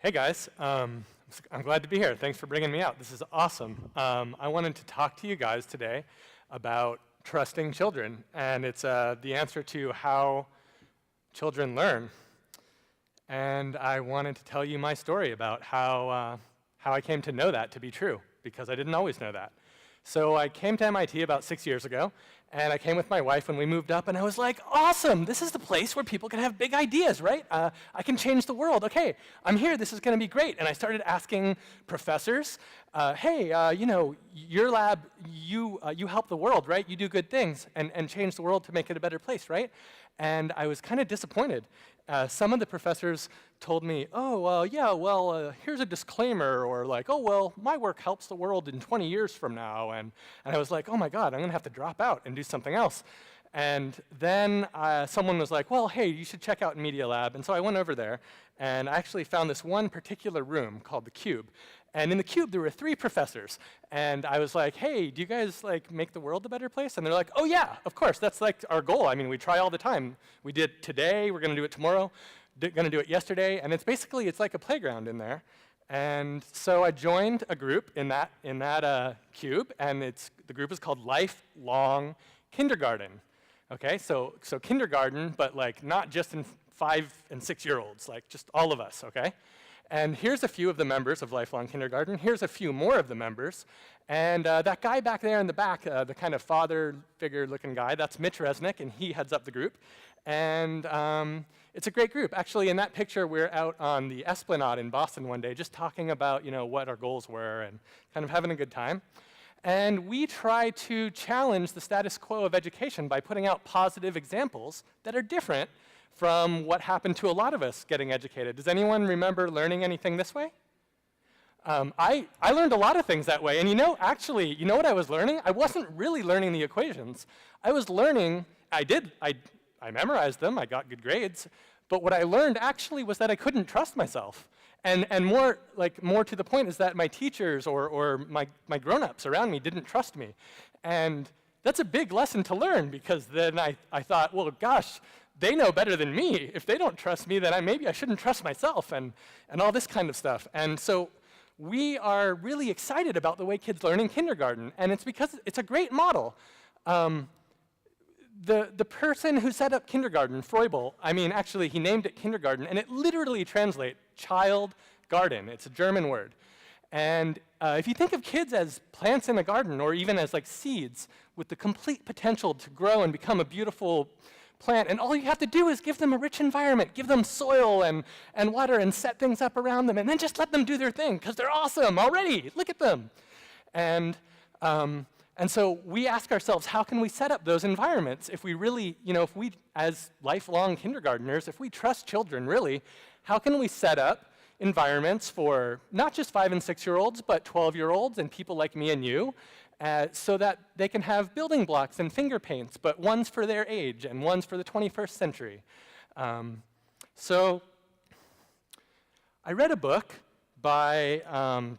Hey guys, I'm glad to be here. Thanks for bringing me out. This is awesome. I wanted to talk to you guys today about trusting children, and it's the answer to how children learn. And I wanted to tell you my story about how I came to know that to be true, because I didn't always know that. So I came to MIT about 6 years ago, and I came with my wife when we moved up, and I was like, awesome, this is the place where people can have big ideas, right? I can change the world. Okay, I'm here, this is gonna be great. And I started asking professors, hey, you know, your lab, you help the world, right? You do good things and change the world to make it a better place, right? And I was kind of disappointed. Some of the professors told me, oh, yeah, well, here's a disclaimer, or like, oh, well, my work helps the world in 20 years from now. And I was like, oh my God, I'm gonna have to drop out and do something else. And then someone was like, well, hey, you should check out Media Lab. And so I went over there, and I actually found this one particular room called the Cube. And in the Cube, there were 3 professors. And I was like, hey, do you guys like make the world a better place? And they're like, oh yeah, of course, that's like our goal. I mean, we try all the time. We did today, we're gonna do it tomorrow, gonna do it yesterday. And it's basically, it's like a playground in there. And so I joined a group in that Cube, and the group is called Lifelong Kindergarten. Okay, so kindergarten, but like not just in 5 and 6-year-olds, like just all of us, okay? And here's a few of the members of Lifelong Kindergarten. Here's a few more of the members. And that guy back there in the back, the kind of father figure-looking guy, that's Mitch Resnick, and he heads up the group. And it's a great group. Actually, in that picture, we're out on the Esplanade in Boston one day, just talking about, you know, what our goals were and kind of having a good time. And we try to challenge the status quo of education by putting out positive examples that are different from what happened to a lot of us getting educated. Does anyone remember learning anything this way? I learned a lot of things that way. And you know, actually, you know what I was learning? I wasn't really learning the equations. I was learning, I memorized them, I got good grades, but what I learned actually was that I couldn't trust myself. And more to the point is that my teachers or my grown-ups around me didn't trust me. And that's a big lesson to learn, because then I thought, well, gosh, they know better than me. If they don't trust me, then maybe I shouldn't trust myself, and all this kind of stuff. And so we are really excited about the way kids learn in kindergarten, and it's because it's a great model. The person who set up kindergarten, Froebel, I mean, actually, he named it kindergarten, and it literally translates child garden. It's a German word. And if you think of kids as plants in a garden, or even as like seeds with the complete potential to grow and become a beautiful plant, and all you have to do is give them a rich environment, give them soil and water, and set things up around them, and then just let them do their thing, because they're awesome already. Look at them. And so we ask ourselves, how can we set up those environments if we really, you know, if we, as lifelong kindergartners, if we trust children really, how can we set up environments for not just 5 and 6-year-olds, but 12-year-olds and people like me and you, so that they can have building blocks and finger paints, but one's for their age and one's for the 21st century. So I read a book by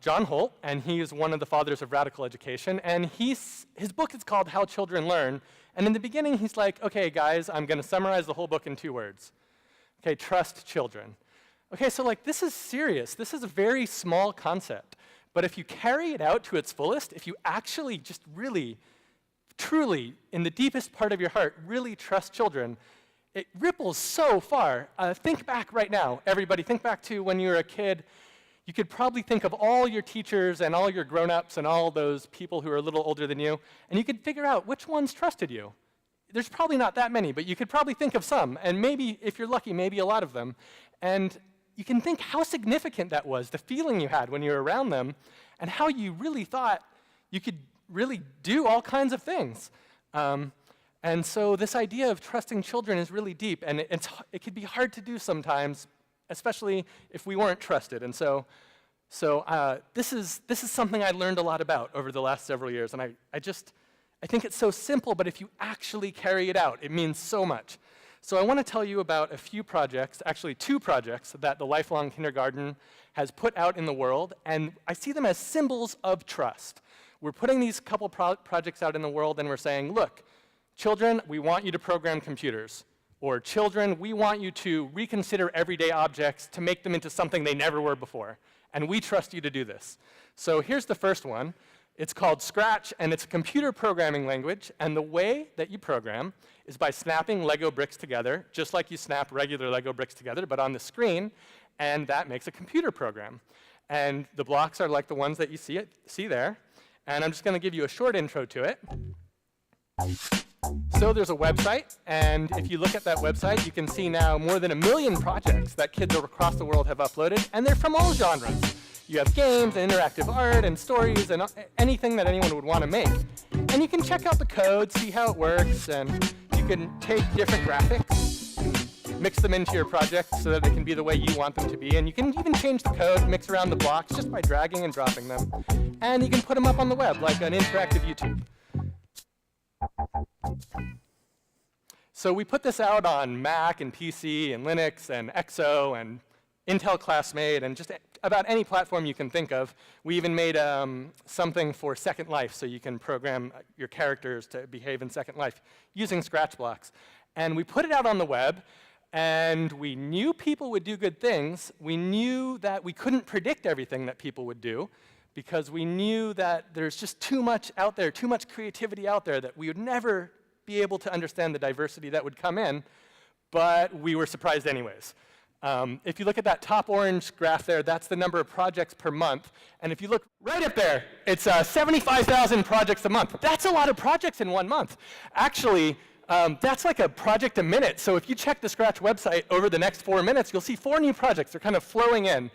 John Holt, and he's one of the fathers of radical education, and his book is called How Children Learn. And in the beginning, he's like, okay, guys, I'm going to summarize the whole book in 2 words. Okay, trust children. Okay, so like, this is serious. This is a very small concept. But if you carry it out to its fullest, if you actually just really, truly, in the deepest part of your heart, really trust children, it ripples so far. Think back right now. Everybody, think back to when you were a kid. You could probably think of all your teachers and all your grown-ups and all those people who are a little older than you, and you could figure out which ones trusted you. There's probably not that many, but you could probably think of some, and maybe, if you're lucky, maybe a lot of them. And you can think how significant that was, the feeling you had when you were around them, and how you really thought you could really do all kinds of things. And so this idea of trusting children is really deep, and it could be hard to do sometimes, especially if we weren't trusted. And so this is something I learned a lot about over the last several years, and I think it's so simple, but if you actually carry it out, it means so much. So I want to tell you about a few projects, actually 2 projects, that the Lifelong Kindergarten has put out in the world, and I see them as symbols of trust. We're putting these couple projects out in the world, and we're saying, look, children, we want you to program computers, or children, we want you to reconsider everyday objects to make them into something they never were before. And we trust you to do this. So here's the first one. It's called Scratch, and it's a computer programming language. And the way that you program is by snapping Lego bricks together, just like you snap regular Lego bricks together, but on the screen. And that makes a computer program. And the blocks are like the ones that you see there. And I'm just going to give you a short intro to it. So there's a website, and if you look at that website, you can see now more than 1 million projects that kids across the world have uploaded, and they're from all genres. You have games, and interactive art, and stories, and anything that anyone would want to make. And you can check out the code, see how it works, and you can take different graphics, mix them into your project so that they can be the way you want them to be. And you can even change the code, mix around the blocks just by dragging and dropping them. And you can put them up on the web, like an interactive YouTube. So we put this out on Mac and PC and Linux and XO and Intel Classmate and just about any platform you can think of. We even made something for Second Life, so you can program your characters to behave in Second Life using Scratch blocks. And we put it out on the web, and we knew people would do good things. We knew that we couldn't predict everything that people would do, because we knew that there's just too much out there, too much creativity out there, that we would never be able to understand the diversity that would come in, but we were surprised anyways. If you look at that top orange graph there, that's the number of projects per month. And if you look right up there, it's 75,000 projects a month. That's a lot of projects in 1 month. Actually, that's like a project a minute. So if you check the Scratch website over the next 4 minutes, you'll see 4 new projects. They're kind of flowing in.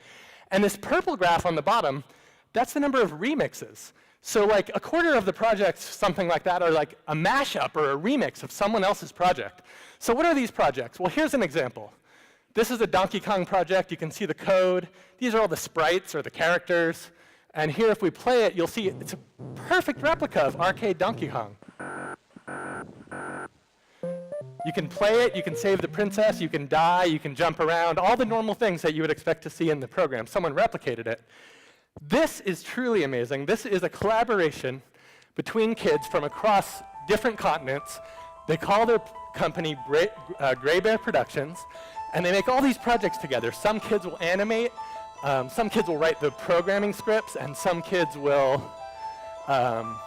And this purple graph on the bottom, that's the number of remixes. So like a quarter of the projects, something like that, are like a mashup or a remix of someone else's project. So what are these projects? Well, here's an example. This is a Donkey Kong project. You can see the code. These are all the sprites or the characters. And here, if we play it, you'll see it's a perfect replica of arcade Donkey Kong. You can play it, you can save the princess, you can die, you can jump around, all the normal things that you would expect to see in the program. Someone replicated it. This is truly amazing. This is a collaboration between kids from across different continents. They call their company Graybear Productions, and they make all these projects together. Some kids will animate, some kids will write the programming scripts, and some kids will, well,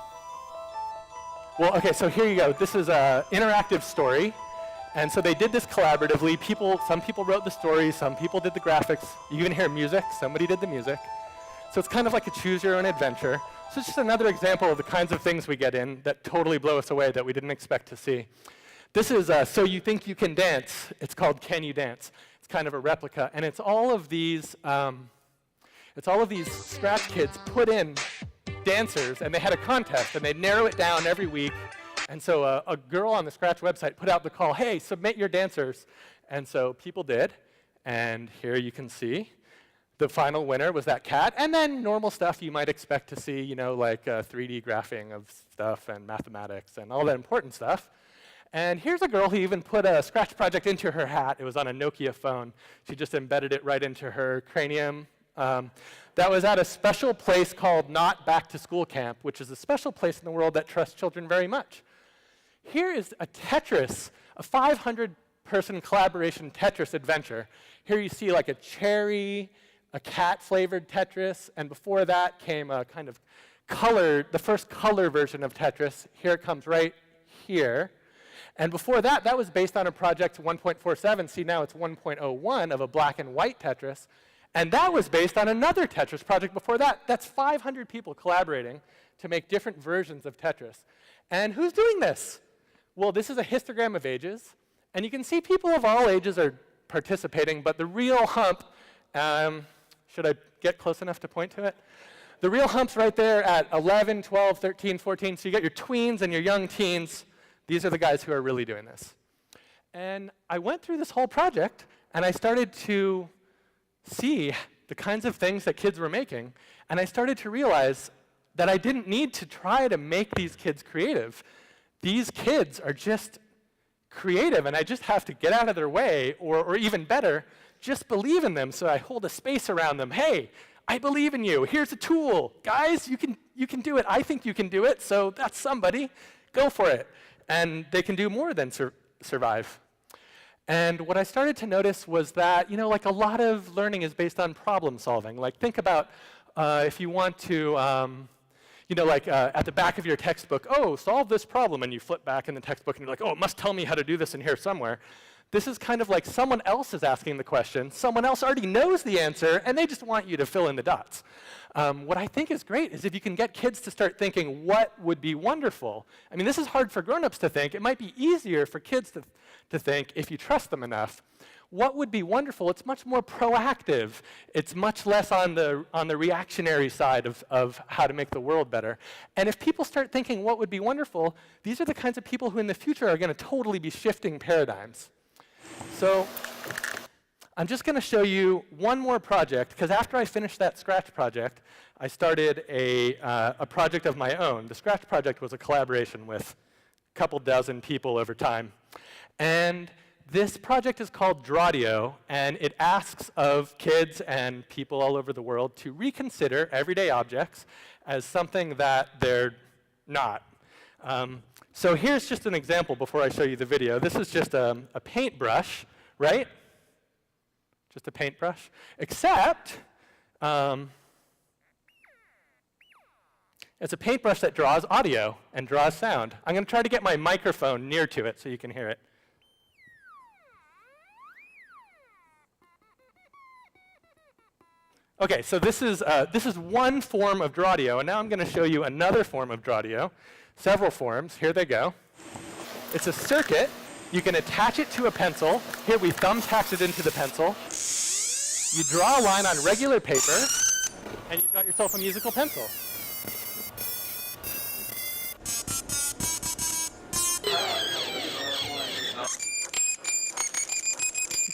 okay, so here you go. This is an interactive story. And so they did this collaboratively. Some people wrote the story, some people did the graphics. You even hear music, somebody did the music. So it's kind of like a choose your own adventure. So it's just another example of the kinds of things we get in that totally blow us away that we didn't expect to see. This is So You Think You Can Dance. It's called Can You Dance? It's kind of a replica. And it's all of these Scratch kids put in dancers, and they had a contest, and they'd narrow it down every week. And so a girl on the Scratch website put out the call, hey, submit your dancers. And so people did. And here you can see the final winner was that cat. And then normal stuff you might expect to see, you know, like 3D graphing of stuff and mathematics and all that important stuff. And here's a girl who even put a Scratch project into her hat. It was on a Nokia phone. She just embedded it right into her cranium. That was at a special place called Not Back to School Camp, which is a special place in the world that trusts children very much. Here is a Tetris, a 500-person collaboration Tetris adventure. Here you see like a cherry, a cat-flavored Tetris, and before that came a kind of the first color version of Tetris. Here it comes right here. And before that, that was based on a project 1.47. See, now it's 1.01 of a black and white Tetris. And that was based on another Tetris project before that. That's 500 people collaborating to make different versions of Tetris. And who's doing this? Well, this is a histogram of ages. And you can see people of all ages are participating, but the real hump, should I get close enough to point to it? The real hump's right there at 11, 12, 13, 14. So you got your tweens and your young teens. These are the guys who are really doing this. And I went through this whole project, and I started to see the kinds of things that kids were making, and I started to realize that I didn't need to try to make these kids creative. These kids are just creative, and I just have to get out of their way, or even better, just believe in them, so I hold a space around them. Hey, I believe in you. Here's a tool. Guys, you can do it. I think you can do it, so that's somebody. Go for it. And they can do more than survive. And what I started to notice was that, like a lot of learning is based on problem solving. Like think about if you want to, at the back of your textbook, oh, solve this problem, and you flip back in the textbook and you're like, oh, it must tell me how to do this in here somewhere. This is kind of like someone else is asking the question, someone else already knows the answer, and they just want you to fill in the dots. What I think is great is if you can get kids to start thinking, what would be wonderful? I mean, this is hard for grown-ups to think. It might be easier for kids to think if you trust them enough. What would be wonderful? It's much more proactive. It's much less on the reactionary side of how to make the world better. And if people start thinking what would be wonderful, these are the kinds of people who in the future are going to totally be shifting paradigms. So I'm just going to show you one more project, because after I finished that Scratch project, I started a project of my own. The Scratch project was a collaboration with a couple dozen people over time. And this project is called Draudio, and it asks of kids and people all over the world to reconsider everyday objects as something that they're not. So here's just an example before I show you the video. This is just a paintbrush, right? Just a paintbrush, except it's a paintbrush that draws audio and draws sound. I'm going to try to get my microphone near to it so you can hear it. Okay, so this is one form of Draudio, and now I'm going to show you another form of Draudio. Several forms. Here they go. It's a circuit. You can attach it to a pencil. Here we thumbtacked it into the pencil. You draw a line on regular paper, and you've got yourself a musical pencil.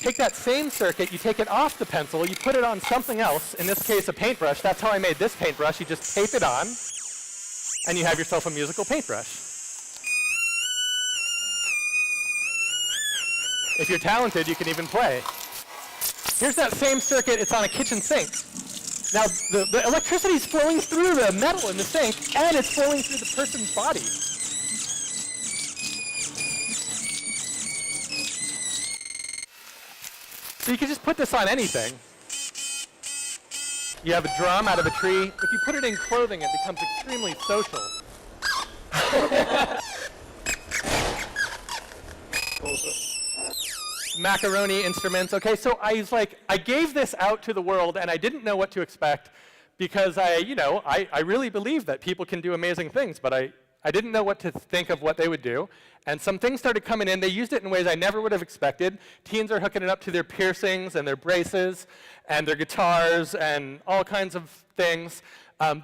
Take that same circuit, you take it off the pencil, you put it on something else, in this case a paintbrush. That's how I made this paintbrush. You just tape it on, and you have yourself a musical paintbrush. If you're talented, you can even play. Here's that same circuit. It's on a kitchen sink. Now, the electricity is flowing through the metal in the sink, and it's flowing through the person's body. So you can just put this on anything. You have a drum out of a tree. If you put it in clothing, it becomes extremely social. Macaroni instruments. Okay, so I gave this out to the world, and I didn't know what to expect because I really believe that people can do amazing things, but I didn't know what to think of what they would do. And some things started coming in. They used it in ways I never would have expected. Teens are hooking it up to their piercings and their braces and their guitars and all kinds of things.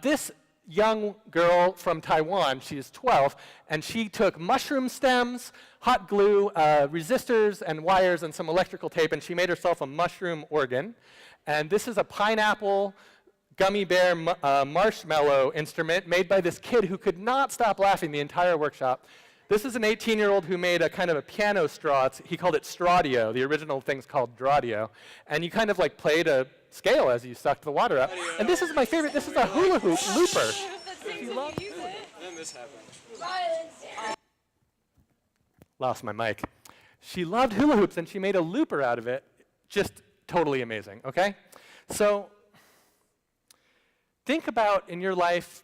This young girl from Taiwan, she's 12, and she took mushroom stems, hot glue, resistors and wires, and some electrical tape, and she made herself a mushroom organ. And this is a pineapple gummy bear marshmallow instrument made by this kid who could not stop laughing the entire workshop. This is an 18-year-old who made a kind of a piano straw. He called it Draudio. The original thing's called Draudio. And you kind of like played a scale as you sucked the water up. And this is my favorite. This is a hula hoop looper. Then this happened. Lost my mic. She loved hula hoops, and she made a looper out of it. Just totally amazing, okay? So think about in your life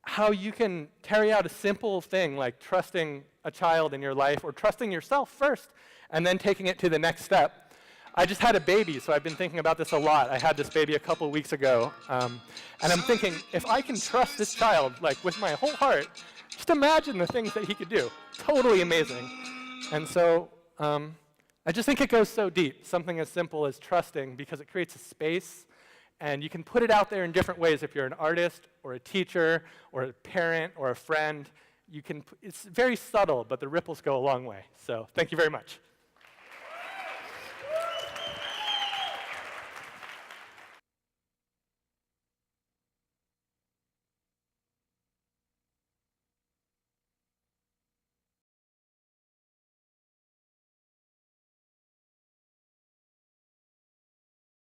how you can carry out a simple thing like trusting a child in your life or trusting yourself first and then taking it to the next step. I just had a baby, so I've been thinking about this a lot. I had this baby a couple weeks ago, and I'm thinking, if I can trust this child like with my whole heart, just imagine the things that he could do. Totally amazing. And so I just think it goes so deep, something as simple as trusting, because it creates a space. And you can put it out there in different ways. If you're an artist or a teacher or a parent or a friend, it's very subtle, but the ripples go a long way. So thank you very much.